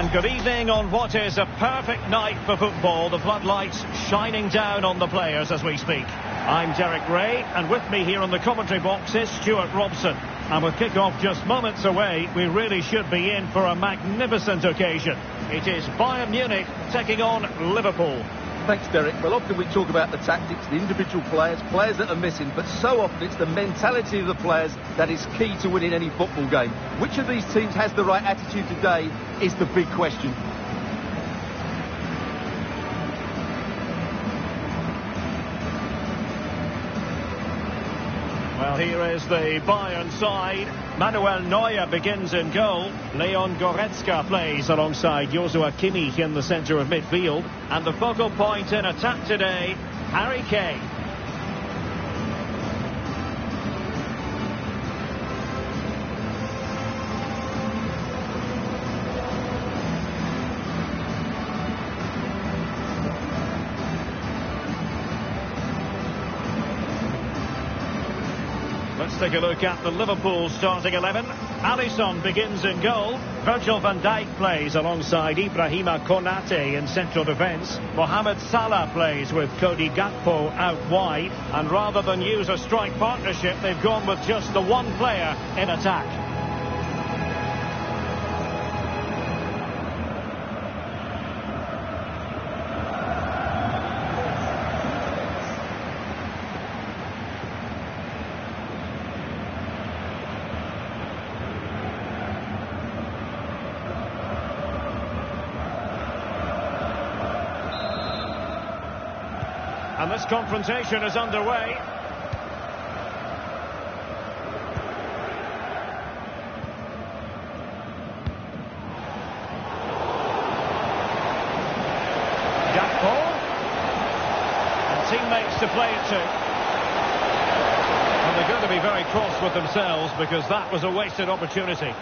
And good evening on what is a perfect night for football. The floodlights shining down on the players as we speak. I'm Derek Ray, and with me here on the commentary box is Stuart Robson. And with kick-off just moments away, we really should be in for a magnificent occasion. It is Bayern Munich taking on Liverpool. Thanks, Derek. Well, often we talk about the tactics, the individual players that are missing, but so often it's the mentality of the players that is key to winning any football game. Which of these teams has the right attitude today is the big question. Well, here is the Bayern side. Manuel Neuer begins in goal. Leon Goretzka plays alongside Joshua Kimmich in the centre of midfield. And the focal point in attack today, Harry Kane. Let's take a look at the Liverpool starting 11. Alisson begins in goal. Virgil van Dijk plays alongside Ibrahima Konate in central defence. Mohamed Salah plays with Cody Gakpo out wide. And rather than use a strike partnership, they've gone with just the one player in attack. And this confrontation is underway. Gakpo. And teammates to play it to. And they're going to be very cross with themselves because that was a wasted opportunity.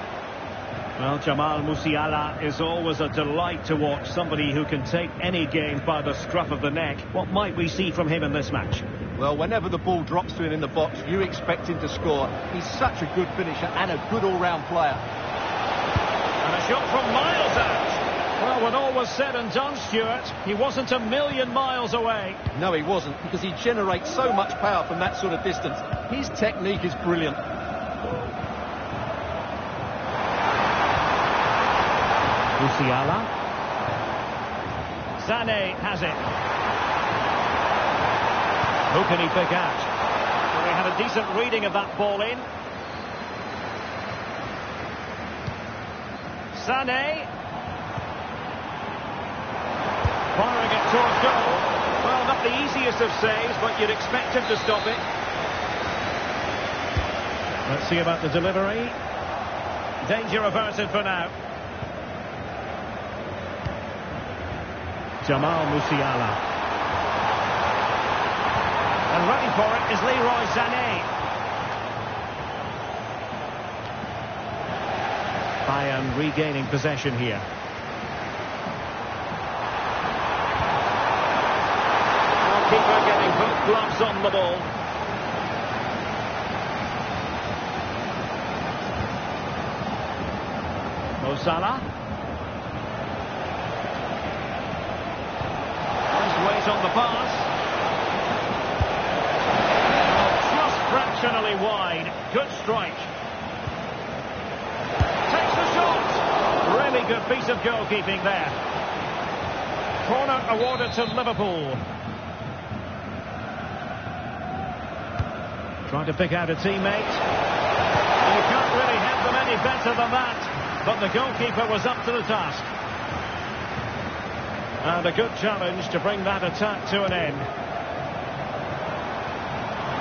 Well, Jamal Musiala is always a delight to watch, somebody who can take any game by the scruff of the neck. What might we see from him in this match? Well, whenever the ball drops to him in the box, you expect him to score. He's such a good finisher and a good all-round player. And a shot from miles out. Well, when all was said and done, Stuart, he wasn't a million miles away. No, he wasn't, because he generates so much power from that sort of distance. His technique is brilliant. Musiala. Sané has it. Who can he pick out? Well, he had a decent reading of that ball in. Sané. Firing it towards goal. Well, not the easiest of saves, but you'd expect him to stop it. Let's see about the delivery. Danger averted for now. Jamal Musiala. And ready for it is Leroy Sané. Bayern regaining possession here. Keeper getting both gloves on the ball. Mo Salah. Weight on the pass. Just fractionally wide. Good strike. Takes the shot. Really good piece of goalkeeping there. Corner awarded to Liverpool. Trying to pick out a teammate. You can't really have them any better than that. But the goalkeeper was up to the task. And a good challenge to bring that attack to an end.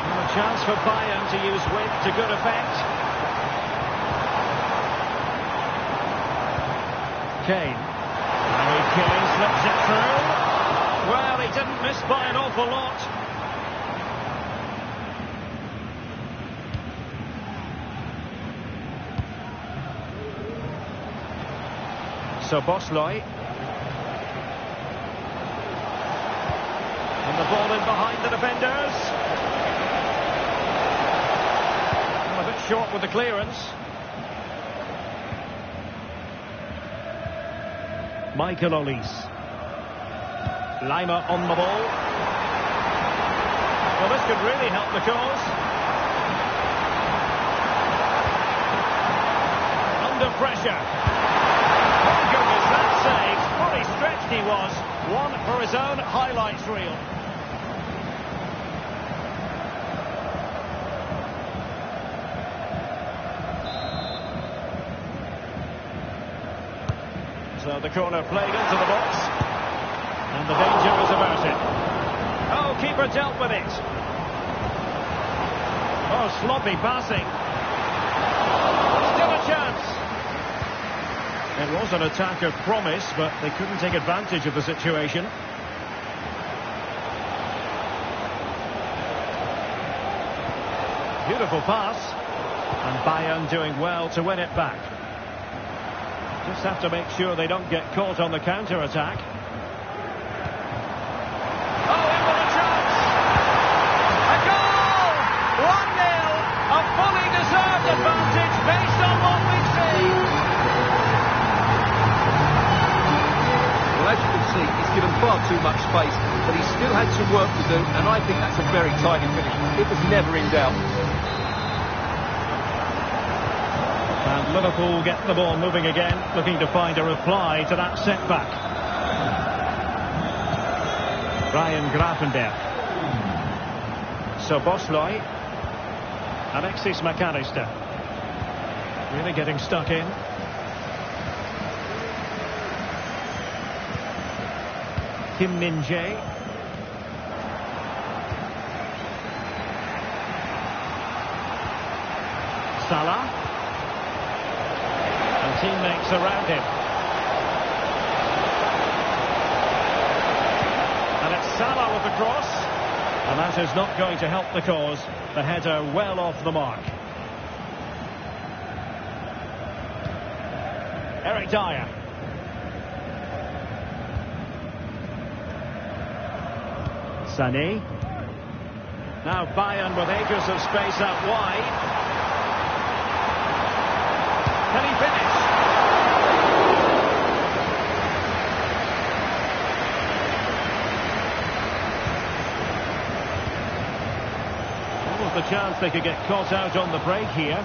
And a chance for Bayern to use width to good effect. Kane. Harry Kane slips it through. Well, he didn't miss by an awful lot. So Bosley. And the ball in behind the defenders. A bit short with the clearance. Michael Olise. Lima on the ball. Well, this could really help the cause. Under pressure. Oh goodness, that save. Fully stretched he was. One for his own highlights reel. So the corner played into the box. And the danger was averted. Oh, keeper dealt with it. Oh, sloppy passing. Still a chance. It was an attack of promise, but they couldn't take advantage of the situation. Beautiful pass. And Bayern doing well to win it back. Just have to make sure they don't get caught on the counter-attack. Oh, in with a chance! A goal! 1-0! A fully deserved advantage based on what we've seen. Well, as you can see, he's given far too much space, but he still had some work to do, and I think that's a very tidy finish. It was never in doubt. And Liverpool get the ball moving again, looking to find a reply to that setback. Ryan Gravenberch. So Bosley. Alexis McAllister. Really getting stuck in. Kim Min-jae. Salah. And teammates around him. And it's Salah with the cross. And that is not going to help the cause. The header well off the mark. Eric Dyer. Sané. Now Bayern with acres of space out wide. Can he finish? What was the chance they could get caught out on the break here?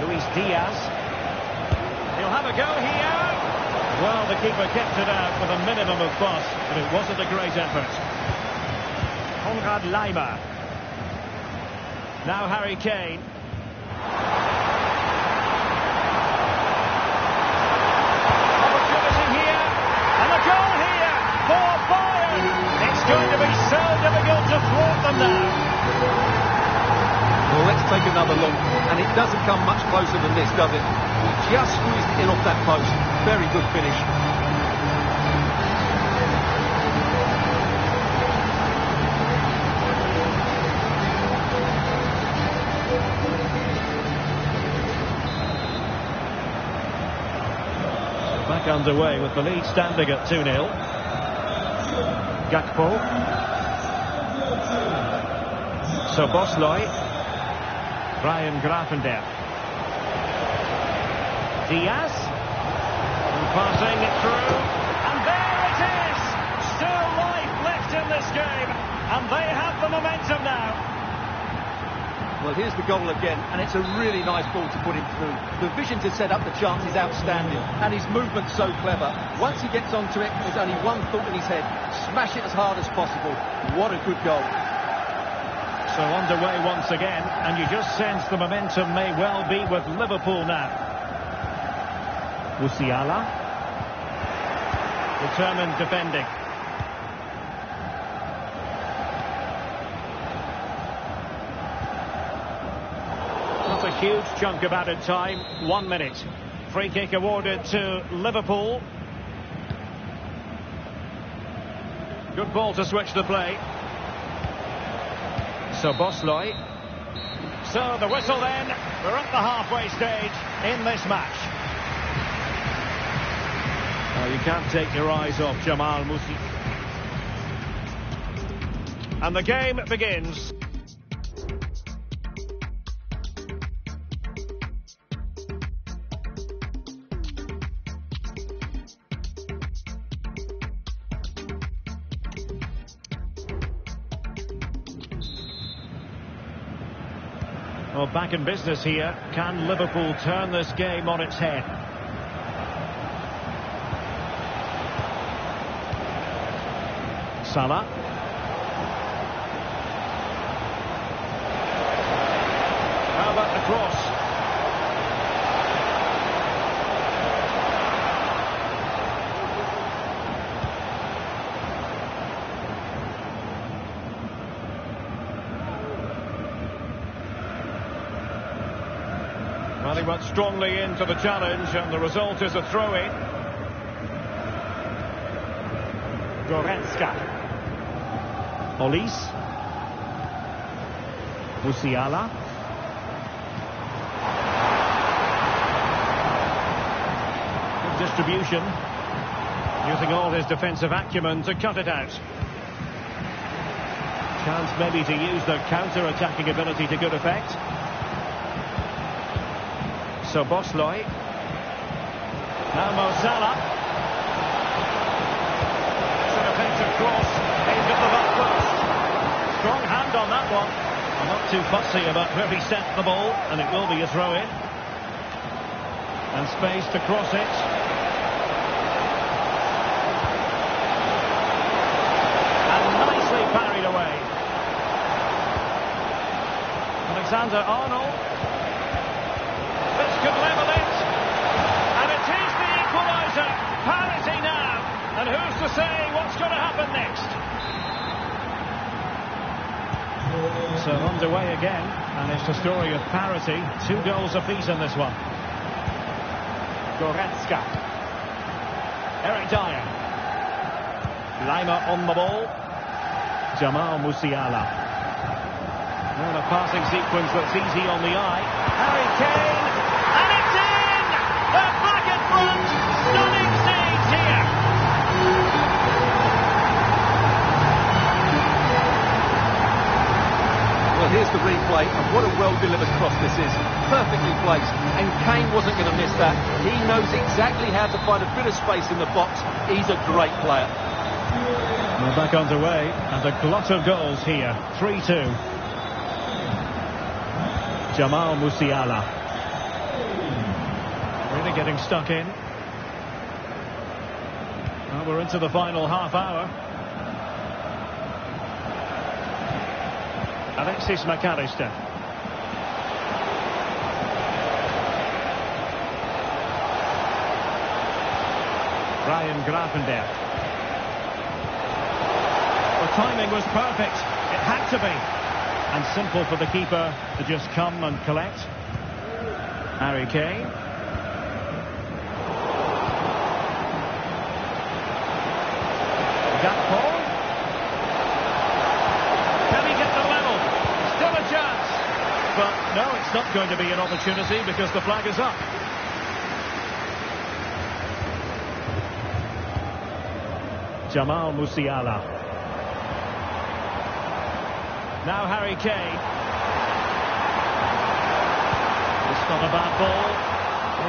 Luis Diaz. He'll have a go here. Well, the keeper kept it out with a minimum of fuss, but it wasn't a great effort. Konrad Laimer. Now Harry Kane. Opportunity here. And a goal here for Bayern. It's going to be so difficult to thwart them now. Well, let's take another look. And it doesn't come much closer than this, does it? He just squeezed it in off that post. Very good finish. Back underway with the lead standing at 2-0. Gakpo. So Bosley. Ryan Gravenberch. Diaz. And passing it through. And there it is! Still life left in this game. And they have the momentum now. Well, here's the goal again, and it's a really nice ball to put him through. The vision to set up the chance is outstanding, and his movement's so clever. Once he gets onto it, there's only one thought in his head. Smash it as hard as possible. What a good goal. So underway once again, and you just sense the momentum may well be with Liverpool now. Musiala. Determined defending. Not a huge chunk of added time. 1 minute. Free kick awarded to Liverpool. Good ball to switch the play. So Bosley. So the whistle then. We're at the halfway stage in this match. Well, you can't take your eyes off Jamal Musiala. And the game begins. Well, back in business here. Can Liverpool turn this game on its head? Salah. How about the cross? Well, he went strongly into the challenge, and the result is a throw-in. Goretzka. Olis. Musiala. Good distribution. Using all his defensive acumen to cut it out. Chance maybe to use their counter-attacking ability to good effect. So Bosley. Now Mo Salah. It's an offensive cross. Aimed at the back post. Strong hand on that one. I'm not too fussy about where he sent the ball, and it will be a throw-in. And space to cross it. And nicely parried away. Alexander-Arnold. This could level it. And it is the equaliser. Parity now. And who's to say what's going to happen next? So underway again. And it's a story of parity. 2 goals apiece in this one. Goretzka. Eric Dyer. Lima on the ball. Jamal Musiala. Well, a passing sequence that's easy on the eye. Harry Kane. And it's in! They're back in front. Stunning scenes here. Well, here's the replay, and what a well-delivered cross this is. Perfectly placed, and Kane wasn't going to miss that. He knows exactly how to find a bit of space in the box. He's a great player. We're back underway, and a glut of goals here. 3-2. Jamal Musiala. Really getting stuck in. Well, we're into the final half hour. Alexis McAllister. Brian Grafenberg. The timing was perfect. It had to be. And simple for the keeper to just come and collect. Harry Kane. Gakpo. Can he get the level? Still a chance. But no, it's not going to be an opportunity because the flag is up. Jamal Musiala. Now Harry Kane. It's not a bad ball.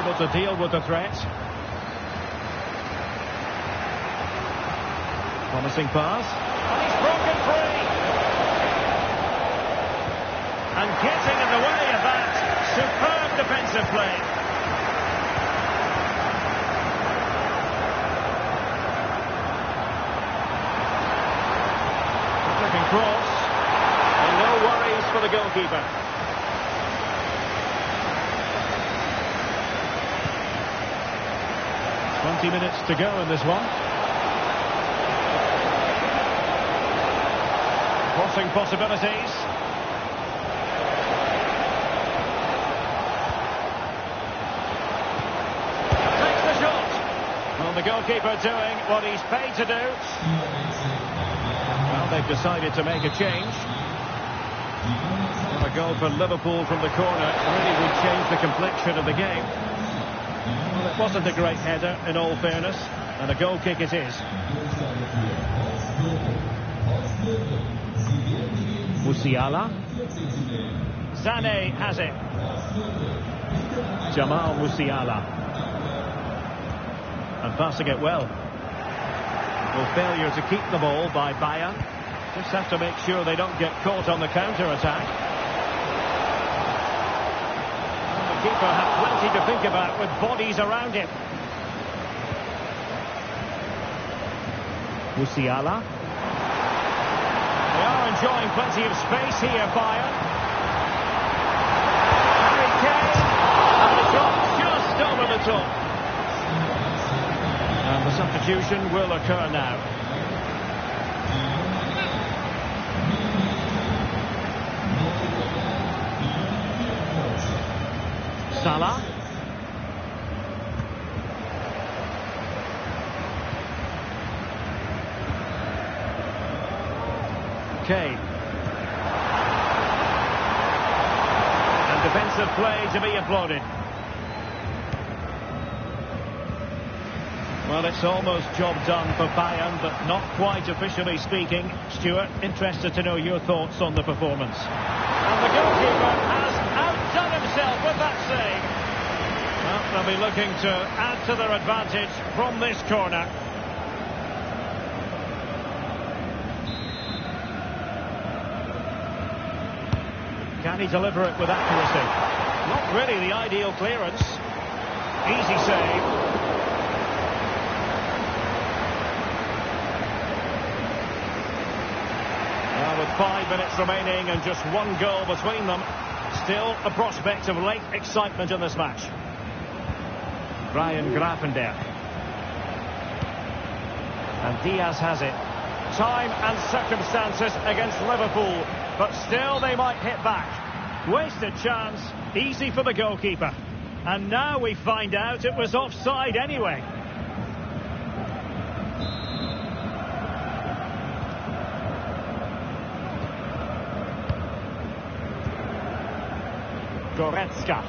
Able to deal with the threat. Promising pass. And he's broken free. And getting in the way of that. Superb defensive play. Looking cross. No worries for the goalkeeper. "20 minutes to go in this one. Crossing possibilities. Takes the shot. Well, the goalkeeper doing what he's paid to do. Well, they've decided to make a change. A goal for Liverpool from the corner really would change the complexion of the game. Well, it wasn't a great header, in all fairness, and a goal kick it is. Musiala. Sané has it. Jamal Musiala. And passing it well. Well, failure to keep the ball by Bayern. Just have to make sure they don't get caught on the counter-attack. goalkeeper had plenty to think about with bodies around him. Musiala. They are enjoying plenty of space here, Bayern. Harry Kane. And the shot just over the top. And the substitution will occur now. Salah. Kane. And defensive play to be applauded. Well, it's almost job done for Bayern, but not quite officially speaking. Stuart, interested to know your thoughts on the performance. And the goalkeeper has outdone himself with that save. Well, they'll be looking to add to their advantage from this corner. Can he deliver it with accuracy? Not really the ideal clearance. Easy save. Well, with 5 minutes remaining and just one goal between them, still a prospect of late excitement in this match. Brian Grafenberg. And Diaz has it. Time and circumstances against Liverpool, but still they might hit back. Wasted chance, easy for the goalkeeper. And now we find out it was offside anyway. Goretzka.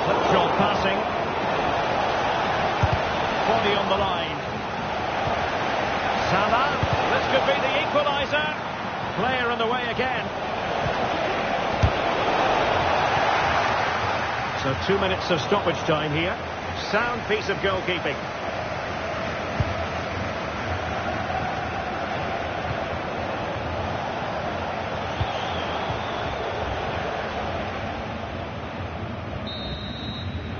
Slipshod passing. Body on the line. Salah. This could be the equaliser. Player in the way again. So 2 minutes of stoppage time here. Sound piece of goalkeeping.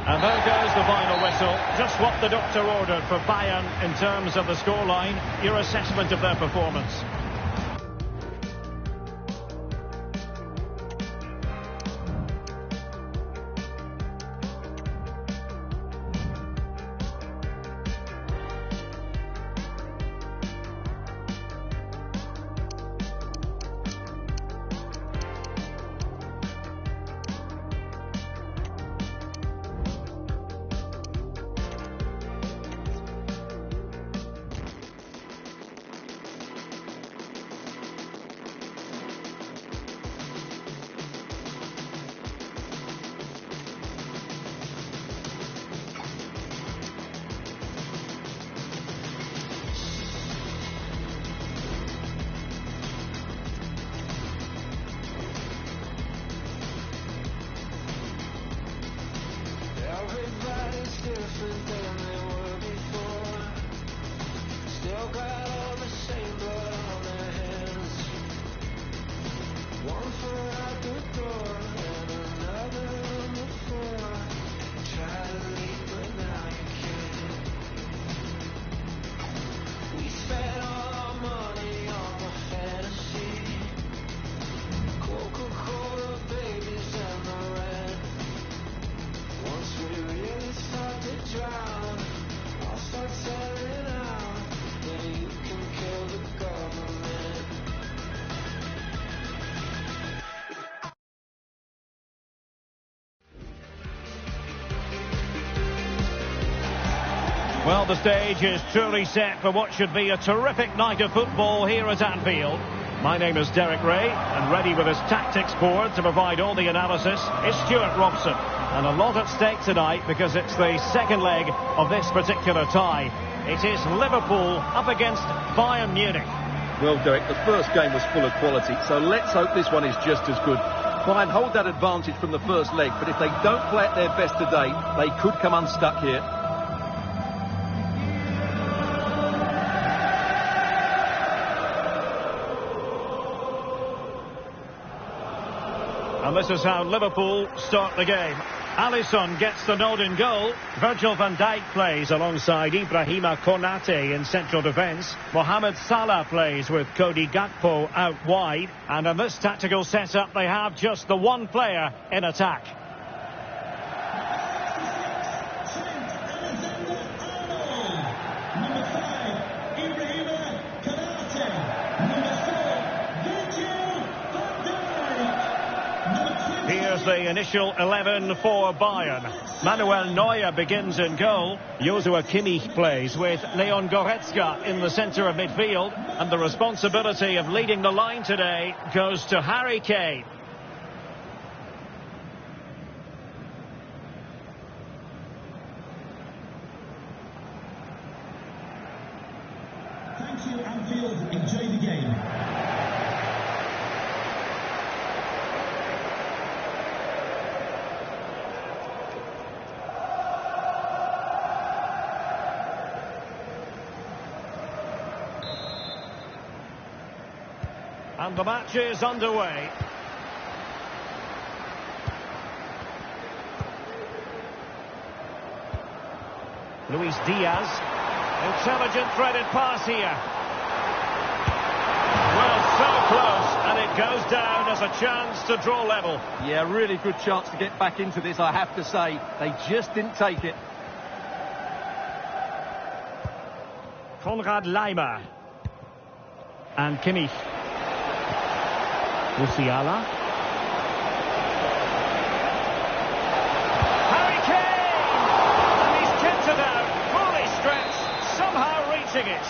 And there goes the final whistle. Just what the doctor ordered for Bayern in terms of the scoreline. Your assessment of their performance. different than they were before. Still got all the same blood on their hands. One foot out the door and another on the floor. Try to leave but now you can't. We spent all our money on the fantasy. Coca-Cola babies and the rent. Once we really start to drown, I'll start selling out. Then you can kill the government. Well, the stage is truly set for what should be a terrific night of football here at Anfield. My name is Derek Ray, and ready with his tactics board to provide all the analysis is Stuart Robson. And a lot at stake tonight because it's the second leg of this particular tie. It is Liverpool up against Bayern Munich. Well, Derek, the first game was full of quality, so let's hope this one is just as good. Bayern hold that advantage from the first leg, but if they don't play at their best today, they could come unstuck here. And this is how Liverpool start the game. Alisson gets the nod in goal. Virgil van Dijk plays alongside Ibrahima Konate in central defence. Mohamed Salah plays with Cody Gakpo out wide. And in this tactical setup, they have just the one player in attack. Here's the initial 11 for Bayern. Manuel Neuer begins in goal. Joshua Kimmich plays with Leon Goretzka in the centre of midfield. And the responsibility of leading the line today goes to Harry Kane. Thank you, Anfield. Enjoy the game. And the match is underway. Luis Diaz. Intelligent threaded pass here. Well, so close, and it goes down as a chance to draw level. Yeah, really good chance to get back into this, I have to say. They just didn't take it. Konrad Laimer. And Kimmich. Musiala. Harry Kane! And he's kept it out, fully stretched, somehow reaching it.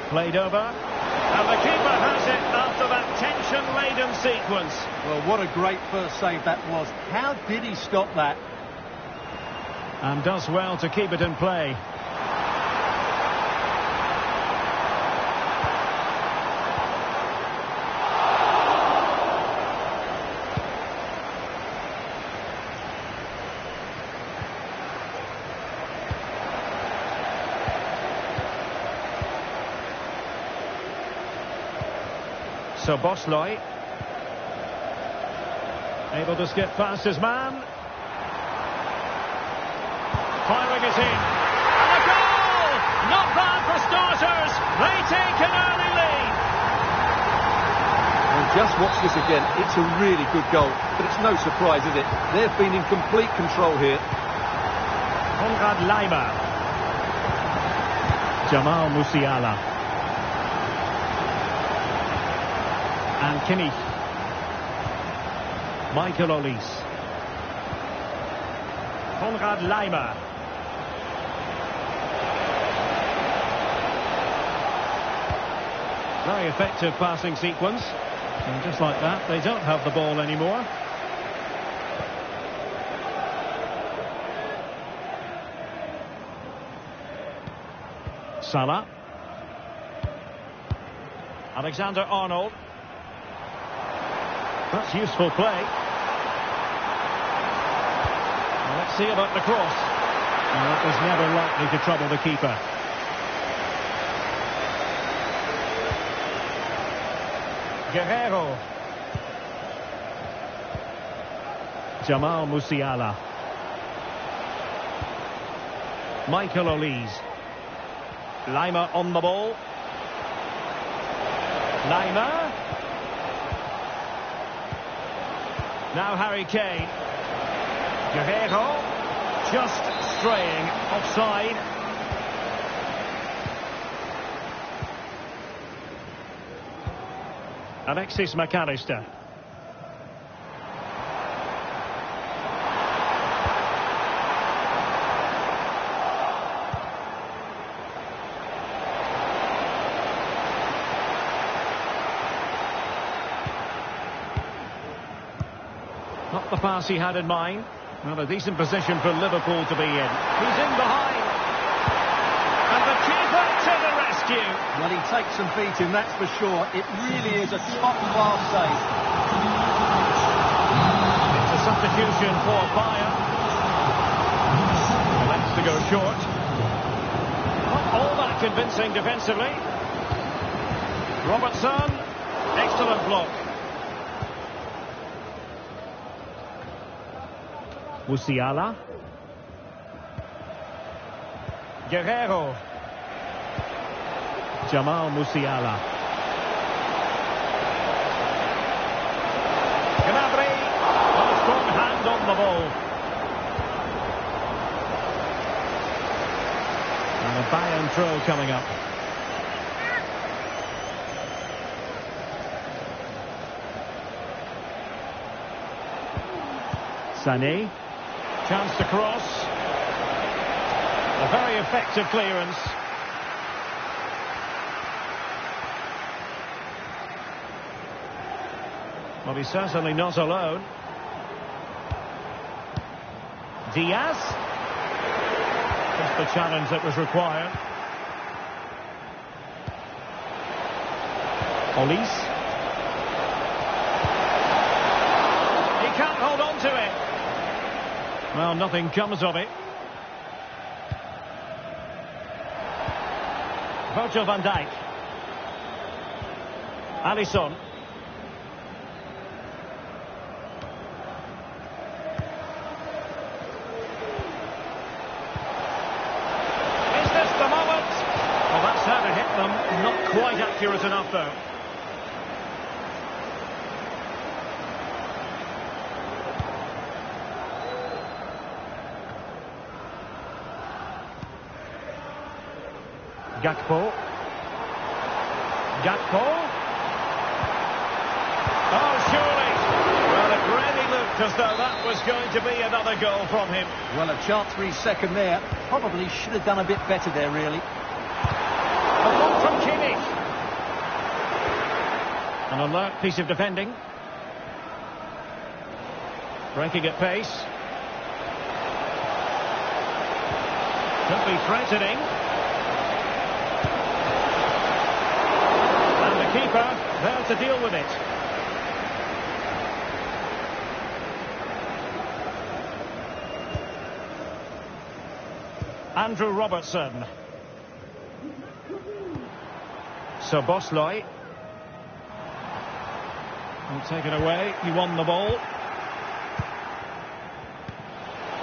Played over. And the keeper has it after that tension-laden sequence. Well, what a great first save that was. How did he stop that? And does well to keep it in play. So Bosloy, able to skip past his man. Firing it in. And a goal! Not bad for starters. They take an early lead. Well, just watch this again. It's a really good goal, but it's no surprise, is it? They've been in complete control here. Konrad Laimer. Jamal Musiala. And Kimmich. Michael Olise. Konrad Laimer. Very effective passing sequence. And just like that, they don't have the ball anymore. Salah. Alexander-Arnold. That's useful play. Well, let's see about the cross. Well, that was never likely to trouble the keeper. Guerrero. Jamal Musiala. Michael Olise. Laimer on the ball. Laimer. Now Harry Kane. Guerrero just straying offside. Alexis McAllister. Not the pass he had in mind. Well, a decent position for Liverpool to be in. He's in behind. And the keeper to the rescue. Well, he takes some beating, that's for sure. It really is a top-class save. It's a substitution for Bayern. Elects to go short. Not all that convincing defensively. Robertson. Excellent block. Musiala. Guerrero. Jamal Musiala. Gnabry. A strong hand on the ball. And a Bayern throw coming up. Sané. Chance to cross. A very effective clearance. Well, he's certainly not alone. Diaz. Just the challenge that was required. Olise. He can't hold on to it. Well, nothing comes of it. Virgil van Dijk. Alisson. Is this the moment? Well, that's how to hit them. Not quite accurate enough, though. Gakpo. Gakpo. Oh, surely. Well, it really looked as though that was going to be another goal from him. Well, a chance for his second there. Probably should have done a bit better there, really. A ball from Kimmich. An alert piece of defending. Breaking at pace. Could be threatening. Keeper there to deal with it. Andrew Robertson. Szoboszlai. Will take it away. He won the ball.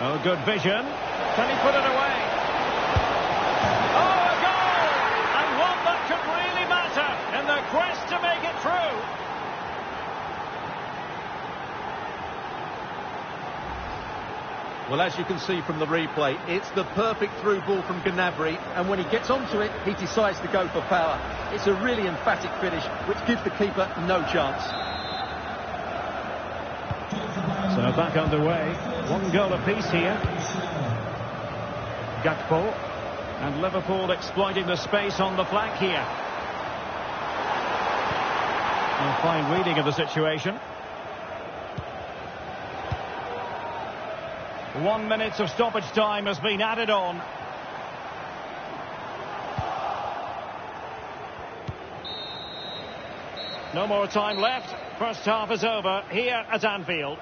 Oh, good vision. Can he put it away? Oh, a goal! And one that could really matter in the quest to make it through. Well, as you can see from the replay, it's the perfect through ball from Gnabry, and when he gets onto it, he decides to go for power. It's a really emphatic finish, which gives the keeper no chance. So back underway. One goal apiece here. Gakpo. And Liverpool exploiting the space on the flank here. A fine reading of the situation. 1 minute of stoppage time has been added on. No more time left. First half is over here at Anfield.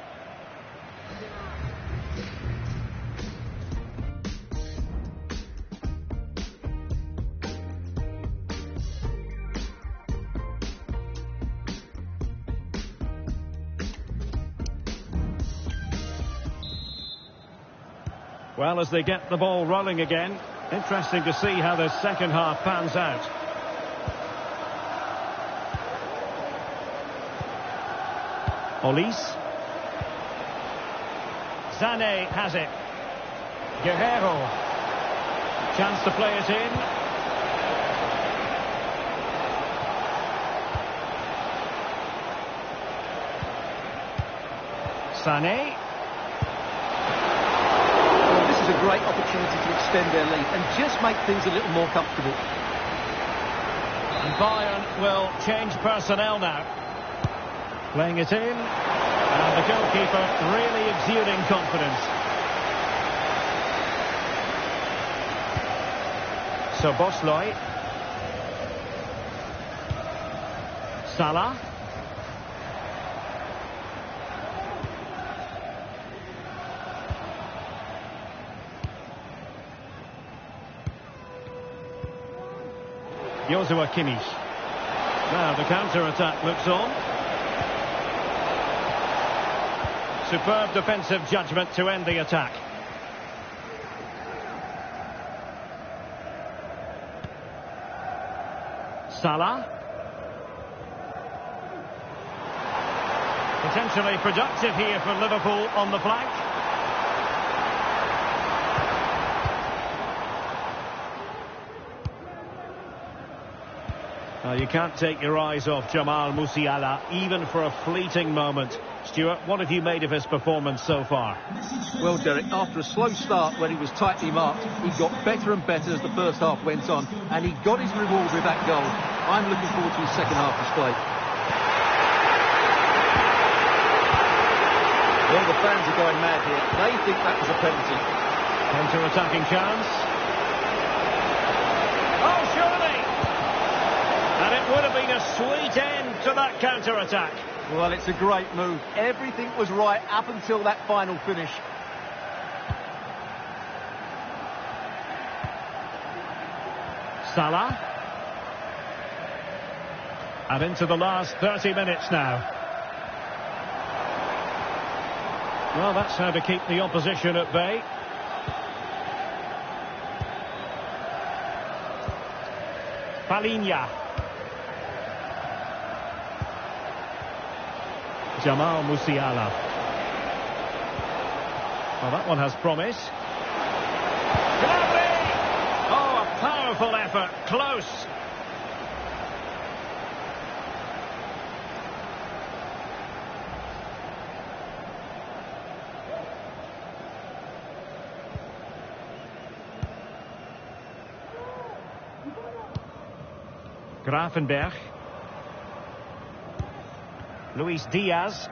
Well, as they get the ball rolling again, interesting to see how the second half pans out. Olise. Sané has it. Guerrero. Chance to play it in. Sané. A great opportunity to extend their lead and just make things a little more comfortable. And Bayern will change personnel now. Playing it in, and the goalkeeper really exuding confidence. Szoboszlai. Salah. Joshua Kimmich. Now the counter-attack looks on. Superb defensive judgment to end the attack. Salah. Potentially productive here for Liverpool on the flank. You can't take your eyes off Jamal Musiala, even for a fleeting moment. Stuart, what have you made of his performance so far? Well, Derek, after a slow start when he was tightly marked, he got better and better as the first half went on, and he got his reward with that goal. I'm looking forward to his second half display. Well, the fans are going mad here. They think that was a penalty. Counter-attacking chance. Oh, surely! And it would have been a sweet end to that counter-attack. Well, it's a great move. Everything was right up until that final finish. Salah. And into the last 30 minutes now. Well, that's how to keep the opposition at bay. Palinya. Jamal Musiala. Well, that one has promise. Gnabry! Oh, a powerful effort. Close. Gravenberch. Luis Diaz.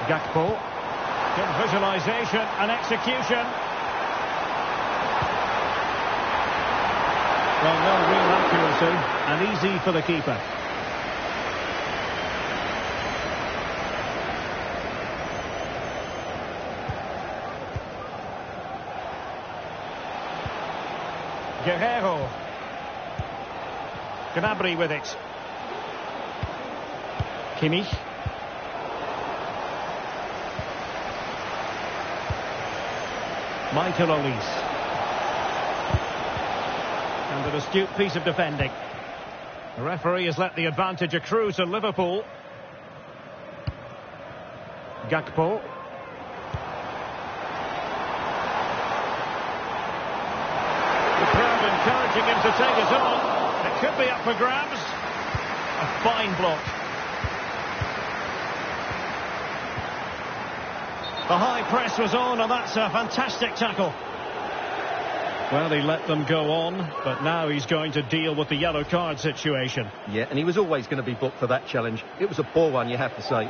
Gakpo. Good visualisation and execution. Well, no real accuracy and easy for the keeper. Guerrero. Gnabry with it. Kimmich. Michael Olise. And an astute piece of defending. The referee has let the advantage accrue to Liverpool. Gakpo. The crowd encouraging him to take it on. It could be up for grabs. A fine block. The high press was on, and that's a fantastic tackle. Well, he let them go on, but now he's going to deal with the yellow card situation. Yeah, and he was always going to be booked for that challenge. It was a poor one, you have to say.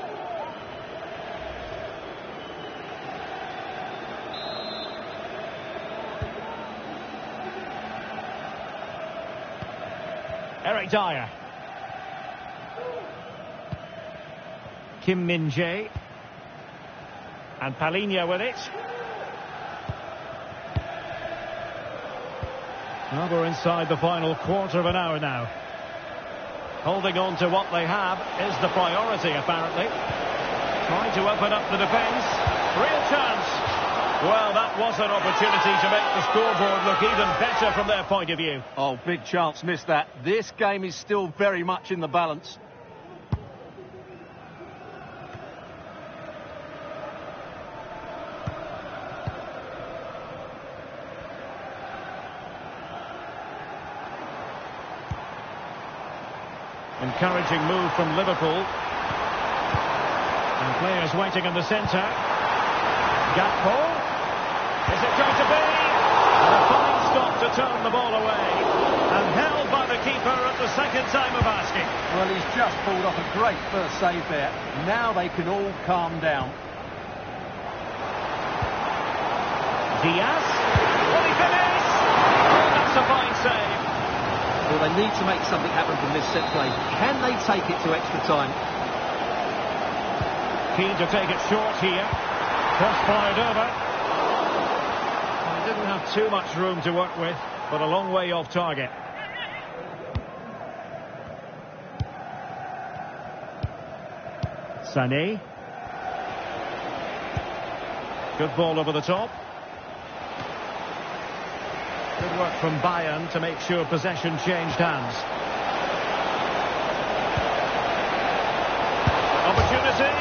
Eric Dyer. Kim Min-jae. And Palinya with it. Well, we're inside the final quarter of an hour now. Holding on to what they have is the priority, apparently. Trying to open up the defence. Real chance. Well, that was an opportunity to make the scoreboard look even better from their point of view. Oh, big chance, missed that. This game is still very much in the balance. Encouraging move from Liverpool. And players waiting in the centre. Gakpo. Is it going to be? And a fine stop to turn the ball away. And held by the keeper at the second time of asking. Well, he's just pulled off a great first save there. Now they can all calm down. Diaz. Will he finish? Oh, that's a fine save. Well, they need to make something happen from this set play. Can they take it to extra time? Keen to take it short here. Cross-fired over. He didn't have too much room to work with, but a long way off target. Sané. Good ball over the top. Good work from Bayern to make sure possession changed hands. Opportunity.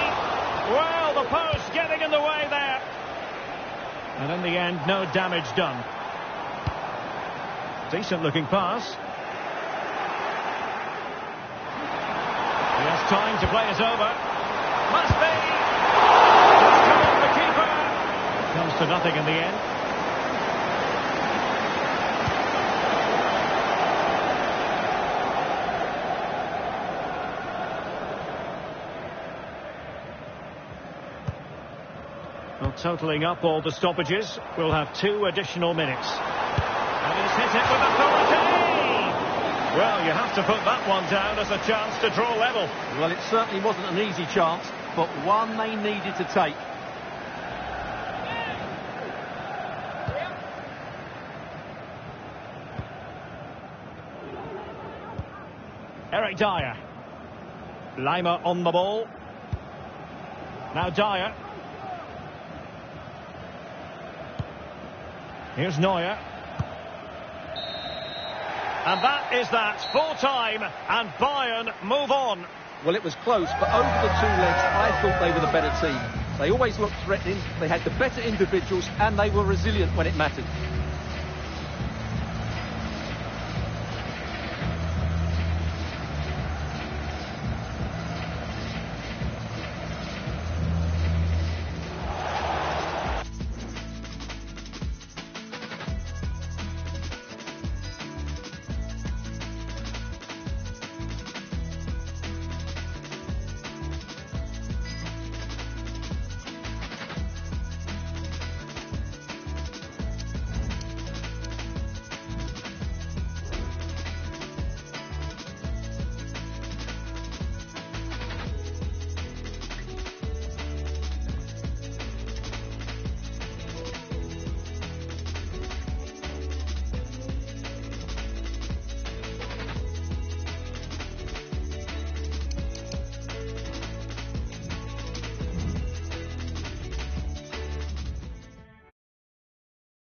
Well, the post getting in the way there. And in the end, no damage done. Decent looking pass. He has time to play it over. Must be. Just come on, the keeper. Comes to nothing in the end. Well, totalling up all the stoppages, we'll have 2 additional minutes. And he's hit it with authority! Well, you have to put that one down as a chance to draw level. Well, it certainly wasn't an easy chance, but one they needed to take. Eric Dyer. Lima on the ball. Now Dyer. Here's Neuer. And that is that. Full time, and Bayern move on. Well, it was close, but over the 2 legs, I thought they were the better team. They always looked threatening, they had the better individuals, and they were resilient when it mattered.